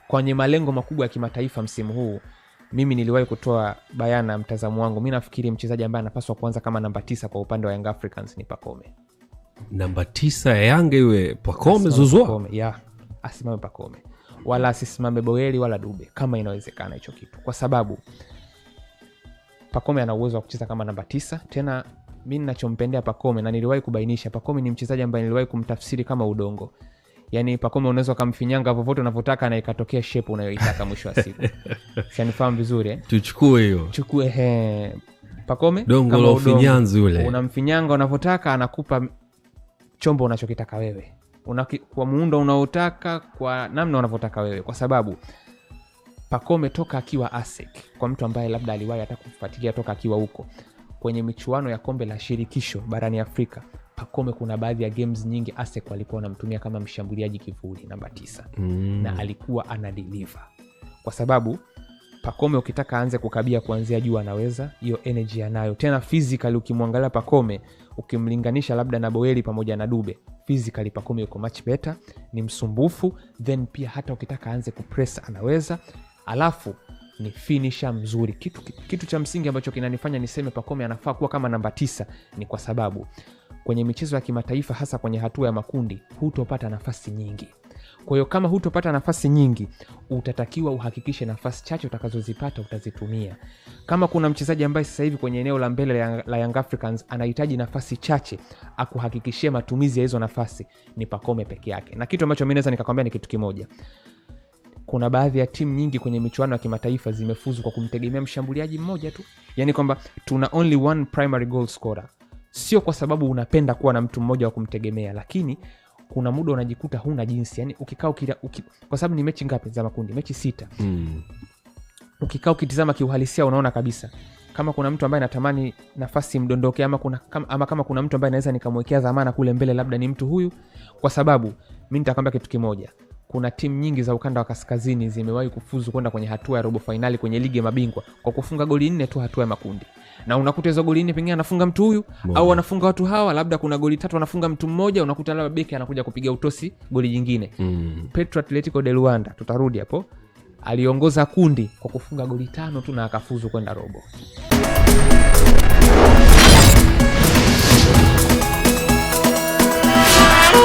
kwenye malengo makubwa ya kimataifa msimu huu, mimi niliwahi kutoa bayana mtazamo wangu. Mimi nafikiri mchezaji ambaye anapaswa kuanza kama namba 9 kwa upande wa Young Africans ni Pacome. Namba 9 ya Yanga iwe Pacome Zouzoua? Yeah, asimame Pacome. Wala asisimame Boeli wala Dube kama inawezekana hicho kitu. Kwa sababu Pacome ana uwezo wa kucheza kama namba 9. Tena mimi ninachompendea Pacome, na niliwahi kubainisha, Pacome ni mchezaji ambaye niliwahi kumtafsiri kama udongo. Yaani Pacome unaweza kumfinyanga vovote unavyotaka na ikatokea shape unayoitaka mwisho wa siku. Sianifahamu vizuri eh? Tuchukue hiyo. Chukue Pacome dongo la ufinyanzi ule. Unamfinyanga unavyotaka, anakupa chombo unachokitaka wewe. Kwa muundo unaotaka, kwa namna unavyotaka wewe, kwa sababu Pacome toka akiwa ASEC, kwa mtu ambaye labda aliwahi hata kufuatilia toka akiwa huko kwenye michuano ya kombe la shirikisho barani Afrika, Pacome kuna baadhi ya games nyingi ASEC walikuwa wanamtumia kama mshambuliaji kivuli namba 9 na alikuwa anadeliver. Kwa sababu Pacome ukitaka aanze kukabia kuanzia juu anaweza, hiyo energy anayo. Tena physically ukimwangalia Pacome ukimlinganisha labda na Boeli pamoja na Dube, physically Pacome yuko much better, ni msumbufu, then pia hata ukitaka aanze kupress anaweza, alafu ni finisher mzuri. Kitu cha msingi ambacho kinanifanya niseme Pacome anafaa kuwa kama namba 9 ni kwa sababu kwenye michezo ya kimataifa, hasa kwenye hatua ya makundi, hutopata nafasi nyingi. Kwa hiyo kama hutopata nafasi nyingi, utatakiwa uhakikishe nafasi chache utakazozipata utazitumia. Kama kuna mchezaji ambaye sasa hivi kwenye eneo la mbele la Young Africans anahitaji nafasi chache akuhakikishie matumizi ya hizo nafasi, ni Pacome peke yake. Na kitu ambacho mimi naweza nikakwambia ni kitu kimoja. Kuna baadhi ya timu nyingi kwenye michuano ya kimataifa zimefuzu kwa kumtegemea mshambuliaji mmoja tu. Yaani kwamba tuna only one primary goal scorer. Sio kwa sababu unapenda kuwa na mtu mmoja wa kumtegemea, lakini kuna muda unajikuta huna jinsi. Yaani ukikaa kwa sababu ni mechi ngapi za makundi? Mechi 6. Ukikaa ukitizama kiuhalisia unaona kabisa kama kuna mtu ambaye anatamani nafasi mdondoke, ama kama kuna mtu ambaye naweza nikamwekea dhamana kule mbele, labda ni mtu huyu. Kwa sababu mimi nitakwambia kitu kimoja. Kuna timu nyingi za ukanda wa kaskazini zimewahi kufuzu kwenda kwenye hatua ya robo finali kwenye ligi ya mabingwa kwa kufunga goli 4 tu hatua ya makundi. Na unakuta hizo goli 4 pengine anafunga mtu huyu au anafunga watu hawa, labda kuna goli 3 anafunga mtu mmoja, unakuta labda beki anakuja kupiga utosi goli jingine. Petro Atletico de Luanda, tutarudi hapo, aliongoza kundi kwa kufunga goli 5 tu na akafuzu kwenda robo.